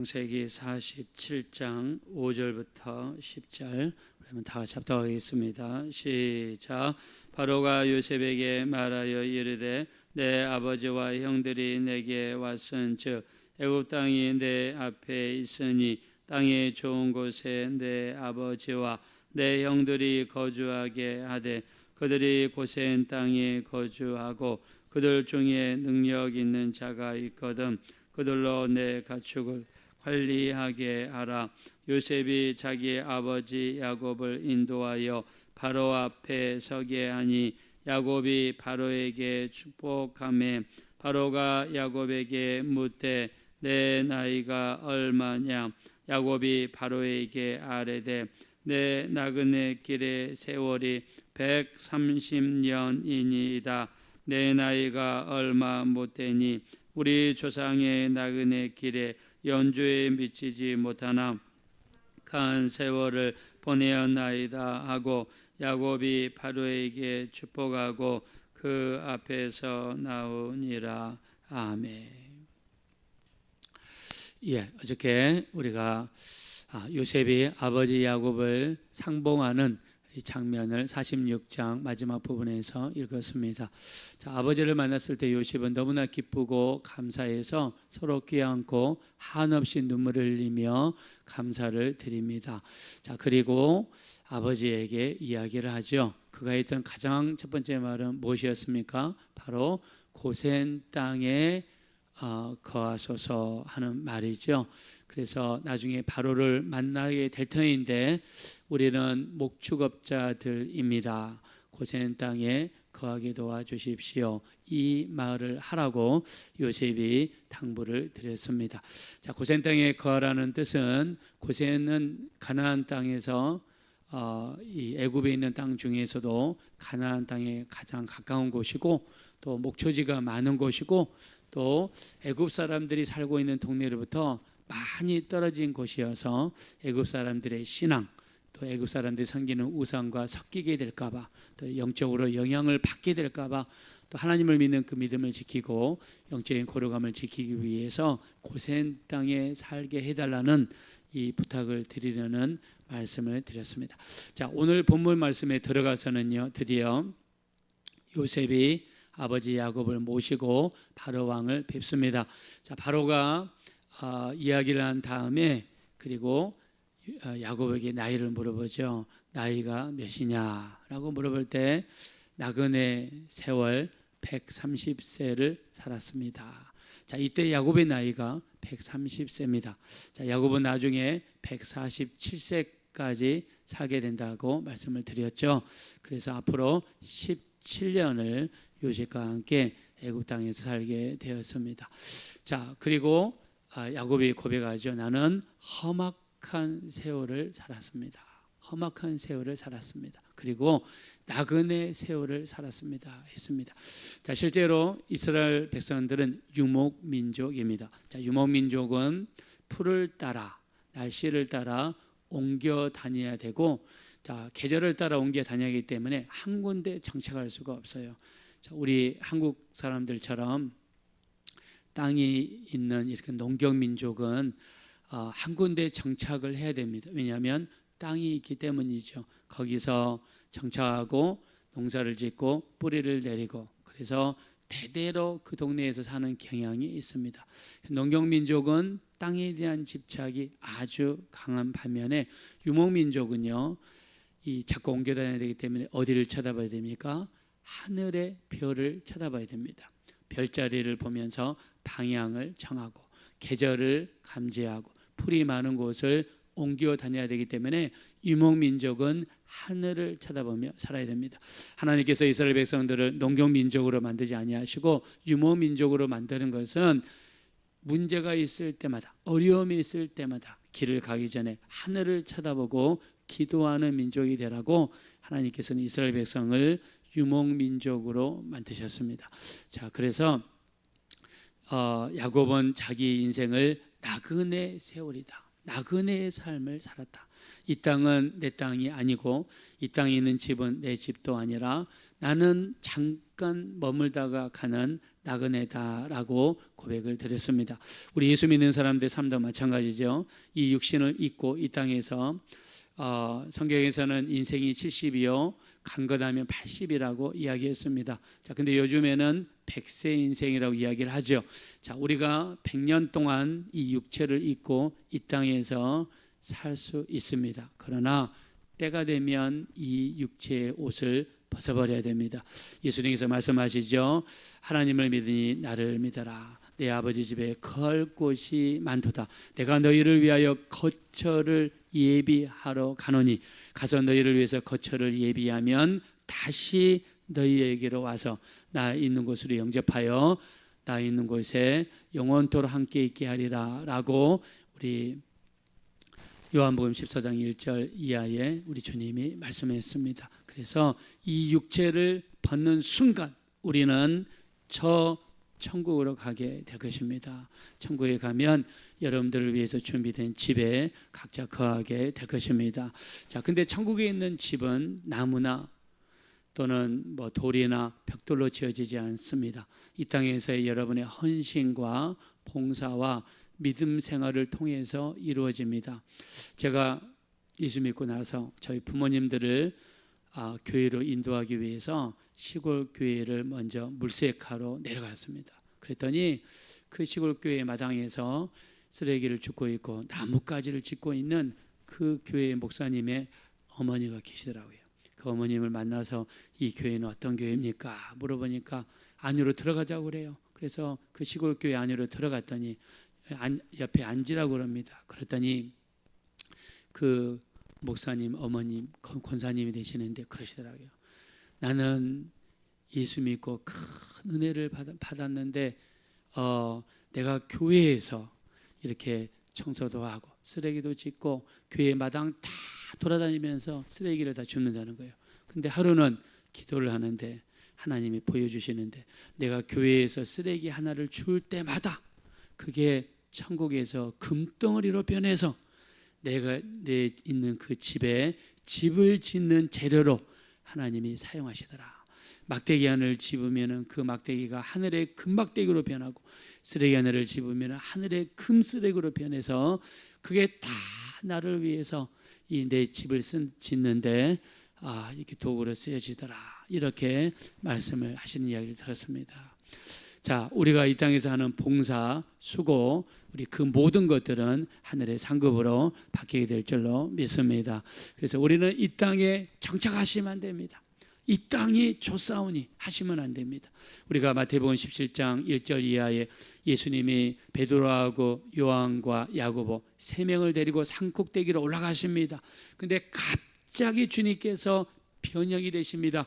창세기 47장 5절부터 10절 그러면 다 같이 합독하겠습니다. 시작. 바로가 요셉에게 말하여 이르되 내 아버지와 형들이 내게 왔은즉 애굽 땅이 내 앞에 있으니 땅의 좋은 곳에 내 아버지와 내 형들이 거주하게 하되 그들이 고센 땅에 거주하고 그들 중에 능력 있는 자가 있거든 그들로 내 가축을 관리하게 하라. 요셉이 자기 아버지 야곱을 인도하여 바로 앞에 서게 하니 야곱이 바로에게 축복하매 바로가 야곱에게 묻되 내 나이가 얼마냐. 야곱이 바로에게 아뢰되 내 나그네 길의 세월이 130년이니이다. 내 나이가 얼마 못되니 우리 조상의 나그네 길에 연주에 미치지 못하나 간 세월을 보내었나이다 하고 야곱이 바로에게 축복하고 그 앞에서 나오니라. 아멘. 어저께 우리가 요셉이 아버지 야곱을 상봉하는 이 장면을 46장 마지막 부분에서 읽었습니다. 자, 아버지를 만났을 때 요셉은 너무나 기쁘고 감사해서 서로 껴안고 한없이 눈물을 흘리며 감사를 드립니다. 자, 그리고 아버지에게 이야기를 하죠. 그가 했던 가장 첫 번째 말은 무엇이었습니까? 바로 고센 땅에 거하소서 하는 말이죠. 그래서 나중에 바로를 만나게 될 터인데 우리는 목축업자들입니다. 고센 땅에 거하게 도와주십시오. 이 말을 하라고 요셉이 당부를 드렸습니다. 자, 고센 땅에 거하라는 뜻은 고센은 가나안 땅에서 이 애굽에 있는 땅 중에서도 가나안 땅에 가장 가까운 곳이고 또 목초지가 많은 곳이고 또 애굽 사람들이 살고 있는 동네로부터 많이 떨어진 곳이어서 애굽 사람들의 신앙 또 애굽 사람들이 섬기는 우상과 섞이게 될까봐 또 영적으로 영향을 받게 될까봐 또 하나님을 믿는 그 믿음을 지키고 영적인 거룩함을 지키기 위해서 고센 땅에 살게 해달라는 이 부탁을 드리려는 말씀을 드렸습니다. 자, 오늘 본문 말씀에 들어가서는요 드디어 요셉이 아버지 야곱을 모시고 바로 왕을 뵙습니다. 자, 바로가 이야기를 한 다음에 그리고 야곱에게 나이를 물어보죠. 나이가 몇이냐라고 물어볼 때 나그네 세월 130세를 살았습니다. 자, 이때 야곱의 나이가 130세입니다. 자, 야곱은 나중에 147세까지 살게 된다고 말씀을 드렸죠. 그래서 앞으로 17년을 요셉과 함께 애굽 땅에서 살게 되었습니다. 자, 그리고 야곱이 고백하죠. 나는 험악한 세월을 살았습니다. 험악한 세월을 살았습니다. 그리고 나그네 세월을 살았습니다. 했습니다. 자, 실제로 이스라엘 백성들은 유목민족입니다. 자, 유목민족은 풀을 따라 날씨를 따라 옮겨 다녀야 되고 자, 계절을 따라 옮겨 다녀야 하기 때문에 한 군데 정착할 수가 없어요. 자, 우리 한국 사람들처럼 땅이 있는 이렇게 농경민족은 한 군데 정착을 해야 됩니다. 왜냐하면 땅이 있기 때문이죠. 거기서 정착하고 농사를 짓고 뿌리를 내리고 그래서 대대로 그 동네에서 사는 경향이 있습니다. 농경민족은 땅에 대한 집착이 아주 강한 반면에 유목민족은요 이 자꾸 옮겨 다녀야 되기 때문에 어디를 쳐다봐야 됩니까? 하늘의 별을 쳐다봐야 됩니다. 별자리를 보면서 방향을 정하고 계절을 감지하고 풀이 많은 곳을 옮겨 다녀야 되기 때문에 유목민족은 하늘을 쳐다보며 살아야 됩니다. 하나님께서 이스라엘 백성들을 농경민족으로 만들지 아니하시고 유목민족으로 만드는 것은 문제가 있을 때마다 어려움이 있을 때마다 길을 가기 전에 하늘을 쳐다보고 기도하는 민족이 되라고 하나님께서는 이스라엘 백성을 유목민족으로 만드셨습니다. 자, 그래서 야곱은 자기 인생을 나그네 세월이다. 나그네의 삶을 살았다. 이 땅은 내 땅이 아니고 이 땅에 있는 집은 내 집도 아니라 나는 잠깐 잠깐 머물다가 가는 나그네다라고 고백을 드렸습니다. 우리 예수 믿는 사람들 삶도 마찬가지죠. 이 육신을 입고 이 땅에서 성경에서는 인생이 70이요 간것하면 80이라고 이야기했습니다. 자, 근데 요즘에는 100세 인생이라고 이야기를 하죠. 자, 우리가 100년 동안 이 육체를 입고 이 땅에서 살 수 있습니다. 그러나 때가 되면 이 육체의 옷을 벗어버려야 됩니다. 예수님께서 말씀하시죠. 하나님을 믿으니 나를 믿어라. 내 아버지 집에 거할 곳이 많도다. 내가 너희를 위하여 거처를 예비하러 가노니 가서 너희를 위해서 거처를 예비하면 다시 너희에게로 와서 나 있는 곳으로 영접하여 나 있는 곳에 영원토록 함께 있게 하리라 라고 우리 요한복음 14장 1절 이하에 우리 주님이 말씀했습니다. 그래서 이 육체를 벗는 순간 우리는 저 천국으로 가게 될 것입니다. 천국에 가면 여러분들을 위해서 준비된 집에 각자 거하게 될 것입니다. 자, 근데 천국에 있는 집은 나무나 또는 뭐 돌이나 벽돌로 지어지지 않습니다. 이 땅에서의 여러분의 헌신과 봉사와 믿음 생활을 통해서 이루어집니다. 제가 예수 믿고 나서 저희 부모님들을 교회로 인도하기 위해서 시골 교회를 먼저 물색하러 내려갔습니다. 그랬더니 그 시골 교회 마당에서 쓰레기를 줍고 있고 나뭇가지를 짓고 있는 그 교회 목사님의 어머니가 계시더라고요. 그 어머님을 만나서 이 교회는 어떤 교회입니까? 물어보니까 안으로 들어가자고 그래요. 그래서 그 시골 교회 안으로 들어갔더니 옆에 앉으라고 그럽니다. 그랬더니 그 목사님 어머님 권사님이 되시는데 그러시더라고요. 나는 예수 믿고 큰 은혜를 받았는데 내가 교회에서 이렇게 청소도 하고 쓰레기도 짓고 교회 마당 다 돌아다니면서 쓰레기를 다 줍는다는 거예요. 근데 하루는 기도를 하는데 하나님이 보여주시는데 내가 교회에서 쓰레기 하나를 줄 때마다 그게 천국에서 금덩어리로 변해서 내가 내 있는 그 집에 집을 짓는 재료로 하나님이 사용하시더라. 막대기 하나를 집으면 그 막대기가 하늘의 금막대기로 변하고 쓰레기 하나를 집으면 하늘의 금쓰레기로 변해서 그게 다 나를 위해서 이 내 집을 짓는데 이렇게 도구로 쓰여지더라. 이렇게 말씀을 하시는 이야기를 들었습니다. 자, 우리가 이 땅에서 하는 봉사, 수고, 우리 그 모든 것들은 하늘의 상급으로 바뀌게 될 줄로 믿습니다. 그래서 우리는 이 땅에 정착하시면 안 됩니다. 이 땅이 좋사오니 하시면 안 됩니다. 우리가 마태복음 17장 1절 이하에 예수님이 베드로하고 요한과 야고보 세 명을 데리고 산꼭대기로 올라가십니다. 근데 갑자기 주님께서 변형이 되십니다.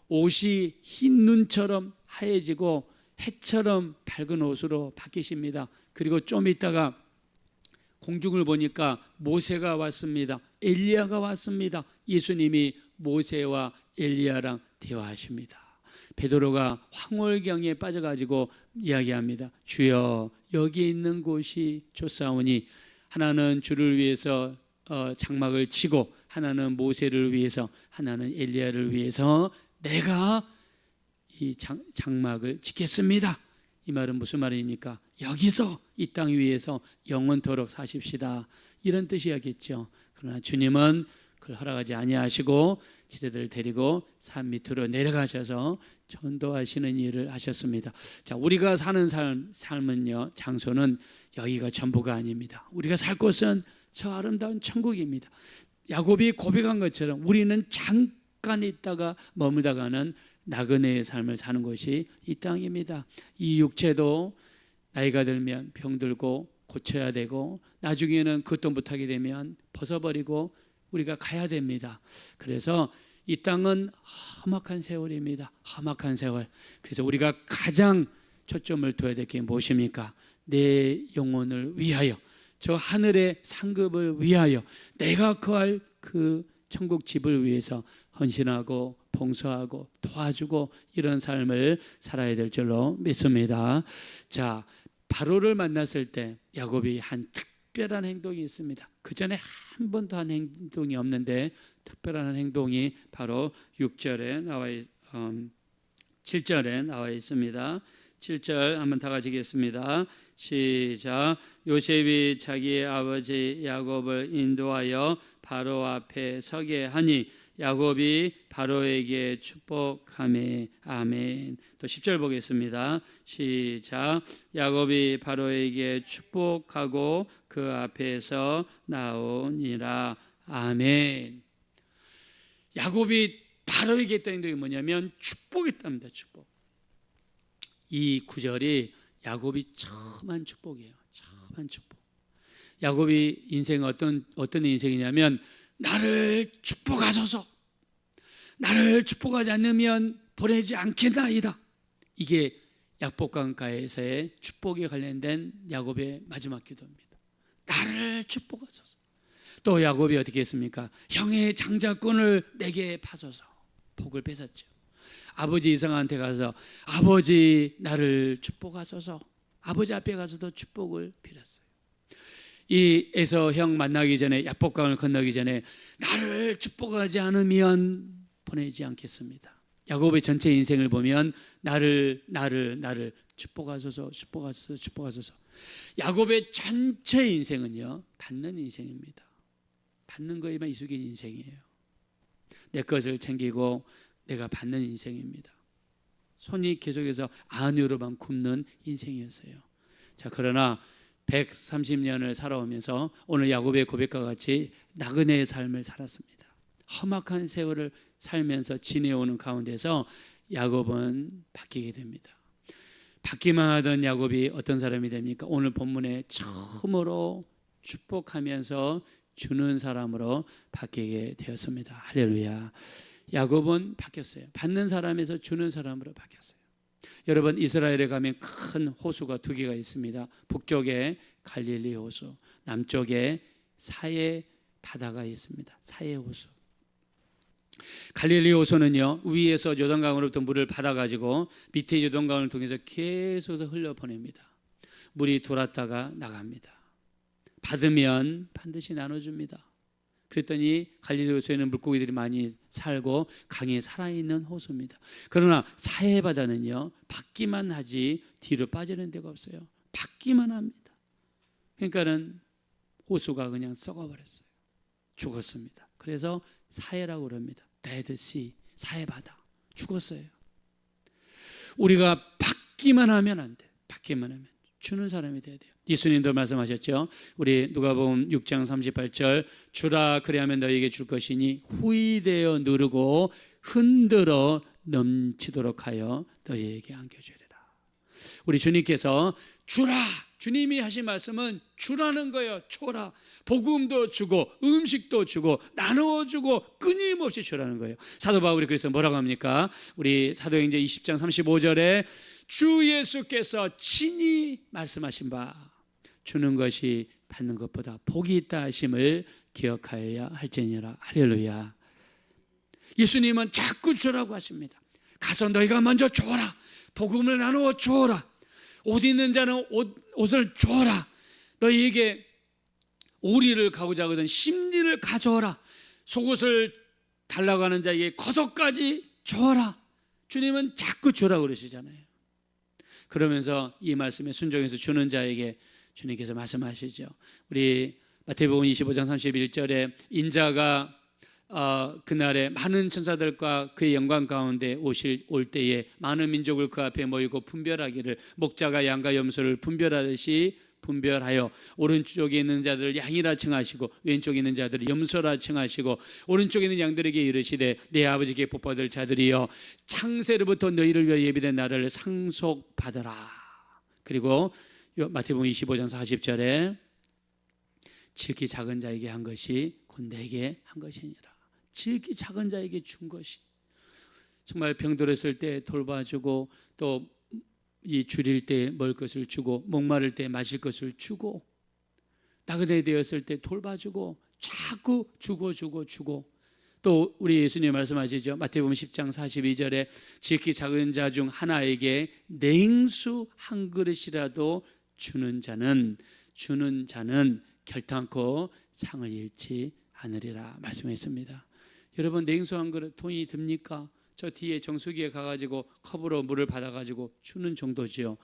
옷이 흰 눈처럼 하얘지고 해처럼 밝은 옷으로 바뀌십니다. 그리고 좀 있다가 공중을 보니까 모세가 왔습니다. 엘리야가 왔습니다. 예수님이 모세와 엘리야랑 대화하십니다. 베드로가 황홀경에 빠져가지고 이야기합니다. 주여, 여기 있는 곳이 좋사오니 하나는 주를 위해서 장막을 치고 하나는 모세를 위해서 하나는 엘리야를 위해서 내가 이 장막을 짓겠습니다. 이 말은 무슨 말입니까? 여기서 이 땅 위에서 영원토록 사십시다, 이런 뜻이었겠죠. 그러나 주님은 그걸 허락하지 아니하시고 지도자들을 데리고 산 밑으로 내려가셔서 전도하시는 일을 하셨습니다. 자, 우리가 사는 삶은요, 장소는 여기가 전부가 아닙니다. 우리가 살 곳은 저 아름다운 천국입니다. 야곱이 고백한 것처럼 우리는 잠깐 있다가 머물다가는 나그네의 삶을 사는 것이 이 땅입니다. 이 육체도 나이가 들면 병들고 고쳐야 되고 나중에는 그것도 못하게 되면 벗어버리고 우리가 가야 됩니다. 그래서 이 땅은 험악한 세월입니다. 험악한 세월. 그래서 우리가 가장 초점을 둬야 될 게 무엇입니까? 내 영혼을 위하여, 저 하늘의 상급을 위하여, 내가 거할 그 천국 집을 위해서 헌신하고 봉사하고 도와주고 이런 삶을 살아야 될 줄로 믿습니다. 자, 바로를 만났을 때 야곱이 한 특별한 행동이 있습니다. 그 전에 한 번도 한 행동이 없는데 특별한 행동이 바로 6절에 나와 7절에 나와 있습니다. 7절 한번 다 같이 읽겠습니다. 시작. 요셉이 자기의 아버지 야곱을 인도하여 바로 앞에 서게 하니 야곱이 바로에게 축복하매. 아멘. 또 10절 보겠습니다. 시작. 야곱이 바로에게 축복하고 그 앞에서 나오니라. 아멘. 야곱이 바로에게 했다는 게 뭐냐면 축복했답니다. 축복. 이 구절이 야곱이 처음 한 축복이에요. 처음 한 축복. 야곱이 인생 어떤 인생이냐면 나를 축복하소서, 나를 축복하지 않으면 보내지 않겠나이다. 이게 약복강가에서의 축복에 관련된 야곱의 마지막 기도입니다. 나를 축복하소서. 또 야곱이 어떻게 했습니까? 형의 장자권을 내게 파소서. 복을 뺏었죠. 아버지 이삭한테 가서 아버지 나를 축복하소서. 아버지 앞에 가서도 축복을 빌었어요. 이 에서 형 만나기 전에, 야복강을 건너기 전에 나를 축복하지 않으면 보내지 않겠습니다. 야곱의 전체 인생을 보면 나를 축복하소서, 축복하소서, 축복하소서. 야곱의 전체 인생은요, 받는 인생입니다. 받는 거에만 이숙인 인생이에요. 내 것을 챙기고 내가 받는 인생입니다. 손이 계속해서 안으로만 굽는 인생이었어요. 자, 그러나 130년을 살아오면서 오늘 야곱의 고백과 같이 나그네의 삶을 살았습니다. 험악한 세월을 살면서 지내오는 가운데서 야곱은 바뀌게 됩니다. 받기만 하던 야곱이 어떤 사람이 됩니까? 오늘 본문에 처음으로 축복하면서 주는 사람으로 바뀌게 되었습니다. 할렐루야. 야곱은 바뀌었어요. 받는 사람에서 주는 사람으로 바뀌었어요. 여러분, 이스라엘에 가면 큰 호수가 두 개가 있습니다. 북쪽에 갈릴리 호수, 남쪽에 사해 바다가 있습니다. 사해 호수. 갈릴리 호수는요, 위에서 요단강으로부터 물을 받아가지고 밑에 요단강을 통해서 계속해서 흘려보냅니다. 물이 돌았다가 나갑니다. 받으면 반드시 나눠줍니다. 그랬더니 갈릴리 호수에는 물고기들이 많이 살고 강에 살아있는 호수입니다. 그러나 사해 바다는요, 받기만 하지 뒤로 빠지는 데가 없어요. 받기만 합니다. 그러니까는 호수가 그냥 썩어버렸어요. 죽었습니다. 그래서 사해라고 그럽니다. Dead Sea, 사해 바다. 죽었어요. 우리가 받기만 하면 안 돼. 받기만 하면 주는 사람이 돼야 돼요. 예수님도 말씀하셨죠. 우리 누가복음 6장 38절, 주라 그리하면 너희에게 줄 것이니 후이되어 누르고 흔들어 넘치도록 하여 너희에게 안겨주리라. 우리 주님께서 주라, 주님이 하신 말씀은 주라는 거예요. 줘라. 복음도 주고 음식도 주고 나누어주고 끊임없이 주라는 거예요. 사도 바울이 그래서 뭐라고 합니까? 우리 사도행전 20장 35절에 주 예수께서 친히 말씀하신 바 주는 것이 받는 것보다 복이 있다 하심을 기억하여야 할지니라. 할렐루야. 예수님은 자꾸 주라고 하십니다. 가서 너희가 먼저 줘라. 복음을 나누어 줘라. 옷 있는 자는 옷을 줘라. 너희에게 오리를 가고자 하거든 심리를 가져오라. 속옷을 달라고 하는 자에게 겉옷까지 줘라. 주님은 자꾸 주라고 그러시잖아요. 그러면서 이 말씀에 순종해서 주는 자에게 주님께서 말씀하시죠. 우리 마태복음 25장 31절에 인자가 그날에 많은 천사들과 그의 영광 가운데 올 때에 많은 민족을 그 앞에 모이고 분별하기를 목자가 양과 염소를 분별하듯이 분별하여 오른쪽에 있는 자들을 양이라 칭하시고 왼쪽에 있는 자들을 염소라 칭하시고 오른쪽에 있는 양들에게 이르시되 내 아버지께 복받을 자들이여 창세로부터 너희를 위하여 예비된 나라를 상속받으라. 그리고 마태복음 25장 40절에 지극히 작은 자에게 한 것이 곧 내게 한 것이니라. 지극히 작은 자에게 준 것이, 정말 병들었을 때 돌봐주고 또 이 줄일 때 먹을 것을 주고 목마를 때 마실 것을 주고 나그네 되었을 때 돌봐주고 자꾸 주고 또 우리 예수님 말씀하시죠. 마태복음 10장 42절에 지극히 작은 자 중 하나에게 냉수 한 그릇이라도 주는 자는 결탄코 상을 잃지 않으리라 말씀했습니다. 여러분, 냉수 한 그릇 돈이 듭니까? 저 뒤에 정수기에 가가지고 컵으로 물을 받아가지고 주는 정도지요.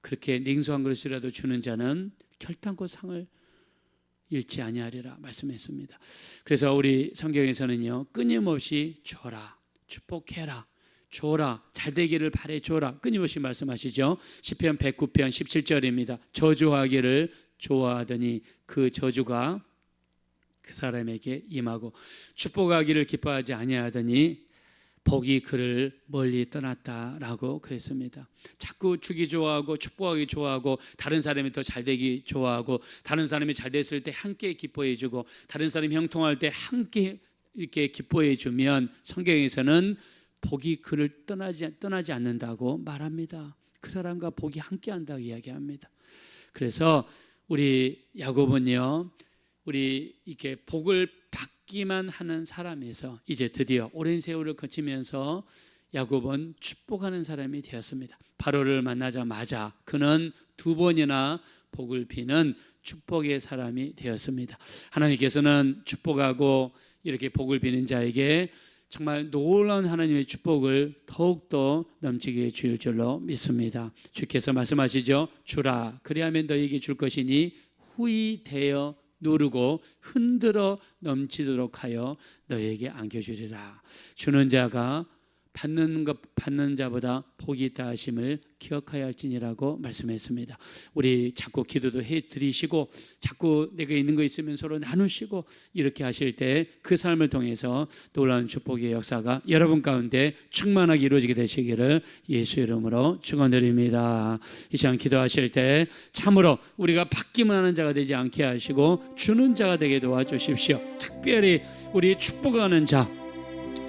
그렇게 냉수한 그릇이라도 주는 자는 결단코 상을 잃지 아니하리라 말씀했습니다. 그래서 우리 성경에서는요, 끊임없이 줘라, 축복해라, 줘라, 잘되기를 바래 줘라, 끊임없이 말씀하시죠. 시편 109편 17절입니다. 저주하기를 좋아하더니 그 저주가 그 사람에게 임하고 축복하기를 기뻐하지 아니하더니 복이 그를 멀리 떠났다라고 그랬습니다. 자꾸 주기 좋아하고 축복하기 좋아하고 다른 사람이 더 잘되기 좋아하고 다른 사람이 잘됐을 때 함께 기뻐해 주고 다른 사람이 형통할 때 함께 이렇게 기뻐해 주면 성경에서는 복이 그를 떠나지 않는다고 말합니다. 그 사람과 복이 함께 한다고 이야기합니다. 그래서 우리 야곱은요, 우리 이렇게 복을 받기만 하는 사람에서 이제 드디어 오랜 세월을 거치면서 야곱은 축복하는 사람이 되었습니다. 바로를 만나자마자 그는 2번이나 복을 비는 축복의 사람이 되었습니다. 하나님께서는 축복하고 이렇게 복을 비는 자에게 정말 놀라운 하나님의 축복을 더욱더 넘치게 주실 줄로 믿습니다. 주께서 말씀하시죠. 주라, 그리하면 너희에게 줄 것이니 후히 되어 누르고 흔들어 넘치도록 하여 너희에게 안겨주리라. 주는 자가 받는 자보다 복이 있다 하심을 기억하여 할지니라고 말씀했습니다. 우리 자꾸 기도도 해드리시고 자꾸 내가 있는 거 있으면 서로 나누시고 이렇게 하실 때 그 삶을 통해서 놀라운 축복의 역사가 여러분 가운데 충만하게 이루어지게 되시기를 예수 이름으로 축원드립니다. 이 시간 기도하실 때 참으로 우리가 받기만 하는 자가 되지 않게 하시고 주는 자가 되게 도와주십시오. 특별히 우리 축복하는 자,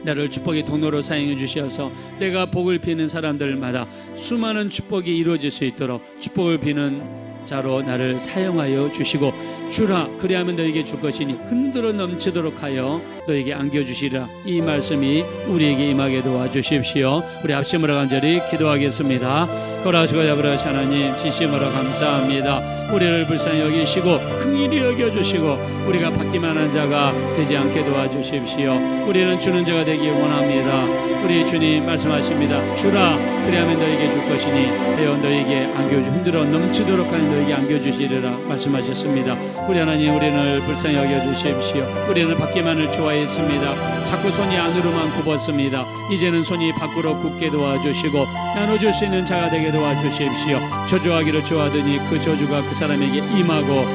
나를 축복의 통로로 사용해 주셔서 내가 복을 비는 사람들마다 수많은 축복이 이루어질 수 있도록 축복을 비는 자로 나를 사용하여 주시고 주라, 그리하면 너에게 줄 것이니 흔들어 넘치도록 하여 너에게 안겨주시라. 이 말씀이 우리에게 임하게 도와주십시오. 우리 합심으로 간절히 기도하겠습니다. 거라시고 아버지 하나님, 진심으로 감사합니다. 우리를 불쌍히 여기시고 긍휼히 여겨주시고 우리가 받기만 한 자가 되지 않게 도와주십시오. 우리는 주는 자가 되기 원합니다. 우리 주님 말씀하십니다. 주라, 그리하면 너에게 줄 것이니 되어 너에게 흔들어 넘치도록 하는 너에게 안겨주시리라 말씀하셨습니다. 우리 하나님, 우리를 불쌍히 여겨주십시오. 우리는 받기만을 좋아했습니다. 자꾸 손이 안으로만 굽었습니다. 이제는 손이 밖으로 굽게 도와주시고 나눠줄 수 있는 자가 되게 도와주십시오. 저주하기를 좋아하더니 그 저주가 그 사람에게 임하고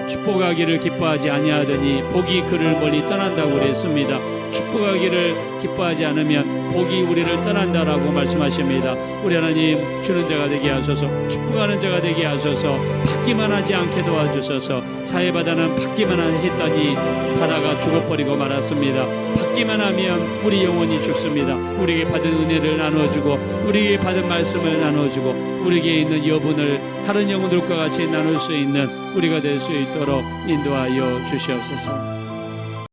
축복하기를 기뻐하지 아니하더니 복이 그를 멀리 떠난다고 그랬습니다. 축복하기를 기뻐하지 않으면 복이 우리를 떠난다라고 말씀하십니다. 우리 하나님, 주는 자가 되게 하소서, 축복하는 자가 되게 하소서, 받기만 하지 않게 도와주소서. 사해바다는 받기만 했더니 바다가 죽어버리고 말았습니다. 받기만 하면 우리 영혼이 죽습니다. 우리에게 받은 은혜를 나눠주고 우리에게 받은 말씀을 나눠주고 우리에게 있는 여분을 다른 영혼들과 같이 나눌 수 있는 우리가 될 수 있도록 인도하여 주시옵소서.